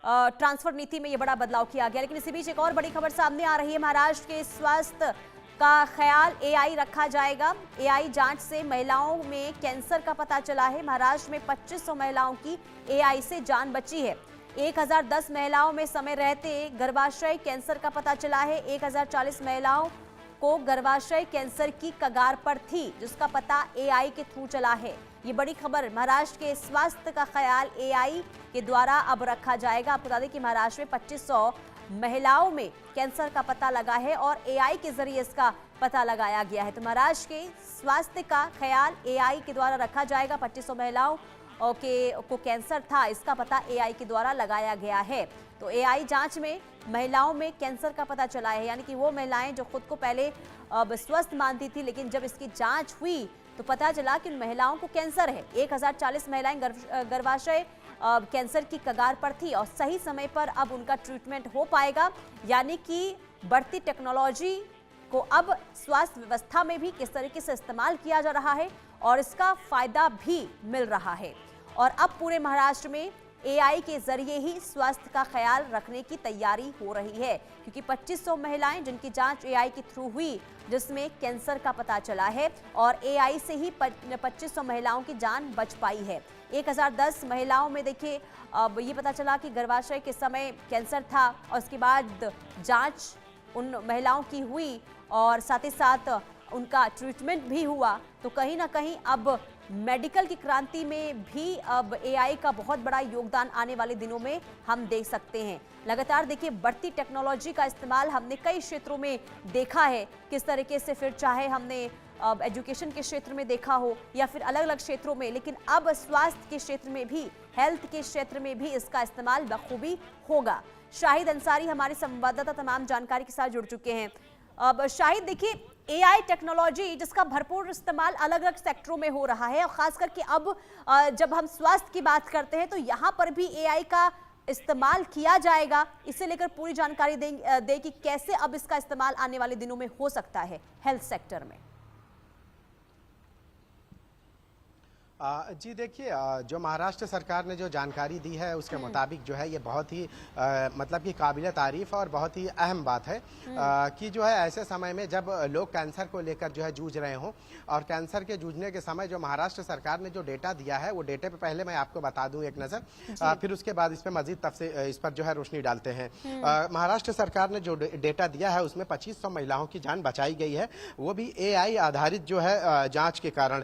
Transfer नीति में ये बड़ा बदलाव किया गया। लेकिन इसी बीच एक और बड़ी खबर सामने आ रही है। महाराष्ट्र के स्वास्थ्य का ख्याल एआई रखा जाएगा। एआई जांच से महिलाओं में कैंसर का पता चला है। महाराष्ट्र में 2500 महिलाओं की एआई से जान बची है। 1010 महिलाओं में समय रहते गर्भाशय कैंसर का पता चला है। 1040 महिलाओं को गर्भाशय कैंसर की कगार पर थी, जिसका पता एआई के थ्रू चला है। ये बड़ी खबर। महाराष्ट्र के स्वास्थ्य का ख्याल एआई के द्वारा अब रखा जाएगा। आपको बता दें कि महाराष्ट्र में 2500 महिलाओं में कैंसर का पता लगा है और एआई के जरिए इसका पता लगाया गया है। तो महाराष्ट्र के स्वास्थ्य का ख्याल एआई के द्वारा रखा जाएगा। 2500 महिलाओं को कैंसर था, इसका पता एआई के द्वारा लगाया गया है। तो एआई जांच में महिलाओं में कैंसर का पता चला है, यानी कि वो महिलाएं जो खुद को पहले स्वस्थ मानती थी, लेकिन जब इसकी जांच हुई तो पता चला कि उन महिलाओं को कैंसर है। 1040 महिलाएं गर्भाशय कैंसर की कगार पर थी और सही समय पर अब उनका ट्रीटमेंट हो पाएगा। यानी कि बढ़ती टेक्नोलॉजी को अब स्वास्थ्य व्यवस्था में भी किस तरीके से इस्तेमाल किया जा रहा है और इसका फायदा भी मिल रहा है। और अब पूरे महाराष्ट्र में एआई के जरिए ही स्वास्थ्य का ख्याल रखने की तैयारी हो रही है, क्योंकि 2500 महिलाएं जिनकी जांच एआई के थ्रू हुई, जिसमें कैंसर का पता चला है और एआई से ही 2500 महिलाओं की जान बच पाई है। 1010 महिलाओं में देखिए अब ये पता चला कि गर्भाशय के समय कैंसर था और उसके बाद जांच उन महिलाओं की हुई और साथ ही साथ उनका ट्रीटमेंट भी हुआ। तो कहीं ना कहीं अब मेडिकल की क्रांति में भी अब एआई का बहुत बड़ा योगदान आने वाले दिनों में हम देख सकते हैं। लगातार देखिए बढ़ती टेक्नोलॉजी का इस्तेमाल हमने कई क्षेत्रों में देखा है किस तरीके से, फिर चाहे हमने एजुकेशन के क्षेत्र में देखा हो या फिर अलग अलग क्षेत्रों में, लेकिन अब स्वास्थ्य के क्षेत्र में भी, हेल्थ के क्षेत्र में भी इसका इस्तेमाल बखूबी होगा। शाहिद अंसारी हमारे संवाददाता तमाम जानकारी के साथ जुड़ चुके हैं। अब शाहिद देखिए एआई टेक्नोलॉजी जिसका भरपूर इस्तेमाल अलग अलग सेक्टरों में हो रहा है और खास करके अब जब हम स्वास्थ्य की बात करते हैं तो यहाँ पर भी एआई का इस्तेमाल किया जाएगा। इसे लेकर पूरी जानकारी दें कि कैसे अब इसका इस्तेमाल आने वाले दिनों में हो सकता है हेल्थ सेक्टर में। जी देखिए, जो महाराष्ट्र सरकार ने जो जानकारी दी है उसके मुताबिक जो है ये बहुत ही मतलब कि काबिल तारीफ और बहुत ही अहम बात है कि जो है ऐसे समय में जब लोग कैंसर को लेकर जो है जूझ रहे हों और कैंसर के जूझने के समय जो महाराष्ट्र सरकार ने जो डेटा दिया है वो डेटे पे पहले मैं आपको बता दूं एक नज़र, फिर उसके बाद इस पर मजीद तफसील इस पर जो है रोशनी डालते हैं। महाराष्ट्र सरकार ने जो डेटा दिया है उसमें 2500 महिलाओं की जान बचाई गई है, वो भी एआई आधारित जो है जाँच के कारण।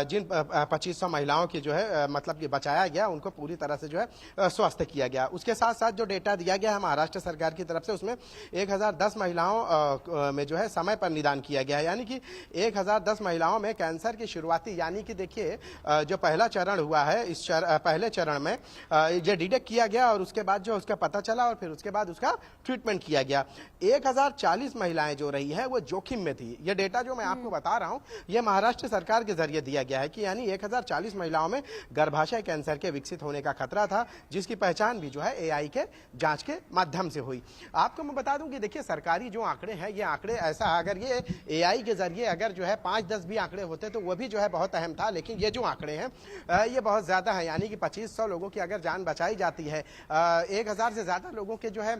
जिन 2500 महिलाओं की जो है मतलब कि बचाया गया, उनको पूरी तरह से जो है स्वस्थ किया गया। उसके साथ साथ जो डेटा दिया गया है महाराष्ट्र सरकार की तरफ से उसमें 1010 महिलाओं में जो है समय पर निदान किया गया है, यानी कि 1010 महिलाओं में कैंसर की शुरुआती, यानी कि देखिए जो पहला चरण हुआ है इस पहले चरण में ये डिटेक्ट किया गया और उसके बाद जो उसका पता चला और फिर उसके बाद उसका ट्रीटमेंट किया गया। 1040 महिलाएं जो रही है वो जोखिम में थी। ये डेटा जो मैं आपको बता रहा हूं ये महाराष्ट्र सरकार के जरिए दिया गया है कि यानी 1040 महिलाओं में गर्भाशय कैंसर के विकसित होने का खतरा था, जिसकी पहचान भी जो है एआई के जांच के माध्यम से हुई। आपको मैं बता दूं कि देखिए सरकारी जो आंकड़े हैं ये आंकड़े ऐसा, अगर ये एआई के जरिए अगर जो है 5-10 भी आंकड़े होते तो वो भी जो है बहुत अहम था, लेकिन ये जो आंकड़े हैं ये बहुत ज्यादा है। यानी कि 2500 लोगों की अगर जान बचाई जाती है, 1000 से ज्यादा लोगों के जो है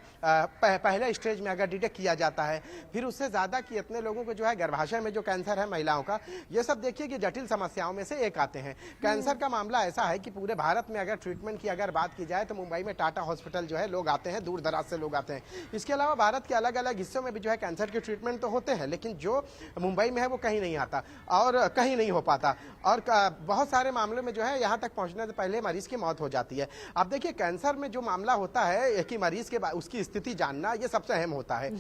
पहले स्टेज में अगर डिटेक्ट किया जाता है, फिर उससे ज्यादा कि इतने लोगों को जो है गर्भाशय में जो कैंसर है महिलाओं का, ये सब देखिए कि जटिल समस्याओं में से एक आते हैं। कैंसर का मामला ऐसा है कि पूरे भारत में अगर ट्रीटमेंट की अगर बात की जाए तो मुंबई में टाटा हॉस्पिटल जो है लोग आते हैं, दूर दराज से लोग आते हैं। इसके अलावा भारत के अलग अलग हिस्सों में भी जो है कैंसर के ट्रीटमेंट तो होते हैं, लेकिन जो मुंबई में है वो कहीं नहीं आता और कहीं नहीं हो पाता और बहुत सारे मामलों में जो है यहाँ तक पहुंचने से पहले मरीज की मौत हो जाती है। अब देखिए कैंसर में जो मामला होता है कि मरीज के उसकी स्थिति जानना ये सबसे अहम होता है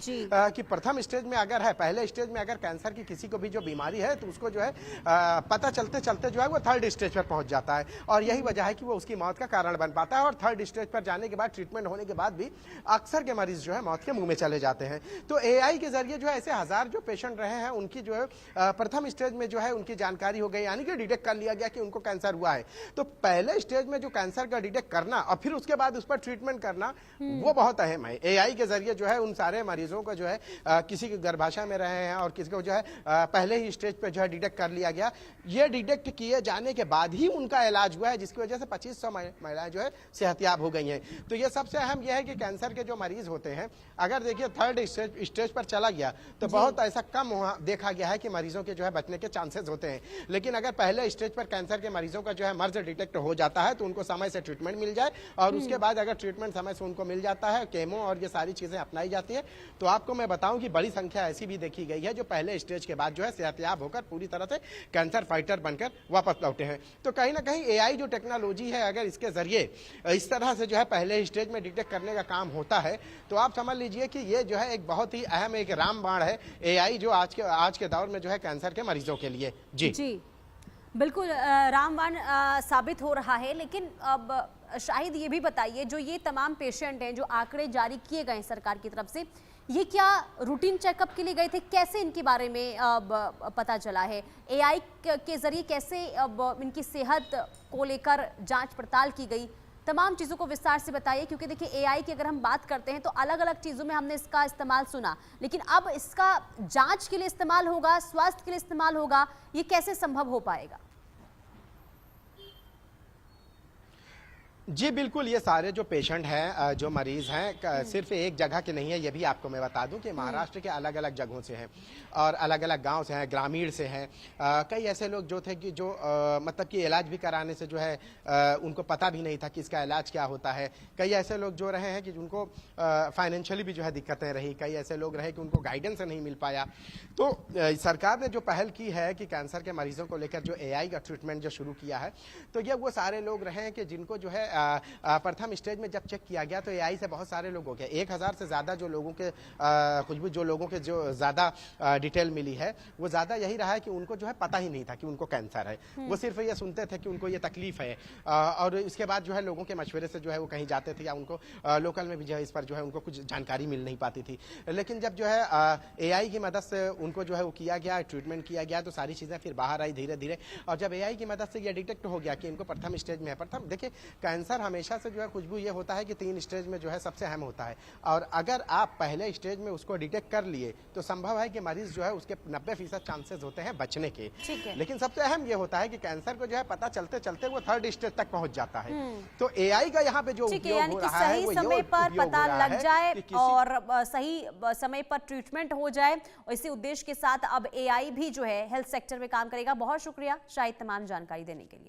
कि प्रथम स्टेज में अगर है, पहले स्टेज में अगर कैंसर की किसी को भी जो बीमारी है तो उसको जो है पता चलते चलते जो है वो थर्ड स्टेज पर पहुंच जाता है और यही वजह है कि वो उसकी मौत का कारण बन पाता है। और थर्ड स्टेज पर जाने के बाद, ट्रीटमेंट होने के बाद भी अक्सर के मरीज जो है मौत के मुंह में चले जाते हैं। तो एआई के जरिए जो है ऐसे 1000 जो पेशेंट रहे हैं उनकी जो है प्रथम स्टेज में जो है उनकी जानकारी हो गई, यानी कि डिटेक्ट कर लिया गया कि उनको कैंसर हुआ है। तो पहले स्टेज में जो कैंसर का डिटेक्ट करना और फिर उसके बाद उस पर ट्रीटमेंट करना वो बहुत अहम है। एआई के जरिए जो है उन सारे मरीजों को जो है किसी के गर्भाशय में रहे हैं और किसी को जो है पहले ही स्टेज पर जो है डिटेक्ट कर लिया गया। ये डिटेक्ट किए जाने करने के बाद ही उनका इलाज हुआ है, जिसकी वजह से 2500 महिलाएं जो है सेहतयाब हो गई हैं। तो ये सबसे अहम यह है कि कैंसर के जो मरीज होते हैं, अगर देखिए थर्ड स्टेज पर चला गया तो बहुत ऐसा कम देखा गया है कि मरीजों के जो है बचने के चांसेस होते हैं। लेकिन अगर पहले स्टेज पर कैंसर के मरीजों का जो है मर्ज डिटेक्ट हो जाता है तो उनको समय से ट्रीटमेंट मिल जाए, और उसके बाद अगर ट्रीटमेंट समय से उनको मिल जाता है, केमो और ये सारी चीजें अपनाई जाती है, तो आपको मैं बताऊं कि बड़ी संख्या ऐसी भी देखी गई है जो पहले स्टेज के बाद जो है सेहतयाब होकर पूरी तरह से कैंसर फाइटर बनकर वापस लौटे हैं। तो कहीं ना कहीं एआई जो टेक्नोलॉजी है, अगर इसके जरिए इस तरह से जो है पहले स्टेज में डिटेक्ट करने का काम होता है, तो आप समझ लीजिए कि ये जो है एक बहुत ही अहम एक रामबाण है एआई, जो आज के दौर में जो है कैंसर के मरीजों के लिए। जी बिल्कुल रामबाण साबित हो रहा है। लेकिन अब शाहिद ये भी बताइए, जो ये तमाम पेशेंट हैं जो आंकड़े जारी किए गए सरकार की तरफ से, ये क्या रूटीन चेकअप के लिए गए थे? कैसे इनके बारे में पता चला है? एआई के जरिए कैसे अब इनकी सेहत को लेकर जांच पड़ताल की गई? तमाम चीज़ों को विस्तार से बताइए, क्योंकि देखिए एआई की अगर हम बात करते हैं तो अलग अलग चीज़ों में हमने इसका इस्तेमाल सुना, लेकिन अब इसका जांच के लिए इस्तेमाल होगा, स्वास्थ्य के लिए इस्तेमाल होगा, ये कैसे संभव हो पाएगा? जी बिल्कुल, ये सारे जो पेशेंट हैं, जो मरीज हैं, सिर्फ एक जगह के नहीं है। ये भी आपको मैं बता दूं कि महाराष्ट्र के अलग अलग जगहों से हैं और अलग अलग गांव से हैं, ग्रामीण से हैं। कई ऐसे लोग जो थे कि जो मतलब कि इलाज भी कराने से जो है उनको पता भी नहीं था कि इसका इलाज क्या होता है। कई ऐसे लोग जो रहे हैं कि जिनको फाइनेंशियली भी जो है दिक्कतें रही। कई ऐसे लोग रहे कि उनको गाइडेंस नहीं मिल पाया। तो सरकार ने जो पहल की है कि कैंसर के मरीजों को लेकर जो एआई का ट्रीटमेंट जो शुरू किया है, तो ये वो सारे लोग रहे हैं कि जिनको जो है प्रथम स्टेज में जब चेक किया गया तो एआई से बहुत सारे लोगों के 1000 से ज्यादा जो लोगों के खुशबू जो लोगों के जो ज्यादा डिटेल मिली है, वो ज्यादा यही रहा है कि उनको जो है पता ही नहीं था कि उनको कैंसर है। वो सिर्फ ये सुनते थे कि उनको ये तकलीफ है, और इसके बाद जो है लोगों के मशवरे से जो है वो कहीं जाते थे, या उनको लोकल में भी जो है इस पर जो है उनको कुछ जानकारी मिल नहीं पाती थी। लेकिन जब जो है एआई की मदद से उनको जो है वो किया गया, ट्रीटमेंट किया गया, तो सारी चीजें फिर बाहर आई धीरे धीरे। और जब एआई की मदद से ये डिटेक्ट हो गया कि इनको प्रथम स्टेज में है, प्रथम देखिए कैंसर हमेशा से जो है खुशबू ये होता है कि 3 स्टेज में जो है सबसे अहम होता है, और अगर आप पहले स्टेज में उसको डिटेक्ट कर लिए तो संभव है कि मरीज जो है उसके 90% चांसेस होते हैं बचने के। लेकिन सबसे अहम ये होता है कि कैंसर को जो है पता चलते चलते वो थर्ड स्टेज तक पहुंच जाता है। तो एआई का यहाँ पे जो उपयोग हो रहा है, वो समय पर पता लग जाए और सही समय पर ट्रीटमेंट हो जाए, और इसी उद्देश्य के साथ अब एआई भी जो है हेल्थ सेक्टर में काम करेगा। बहुत शुक्रिया शाहिद तमाम जानकारी देने के लिए।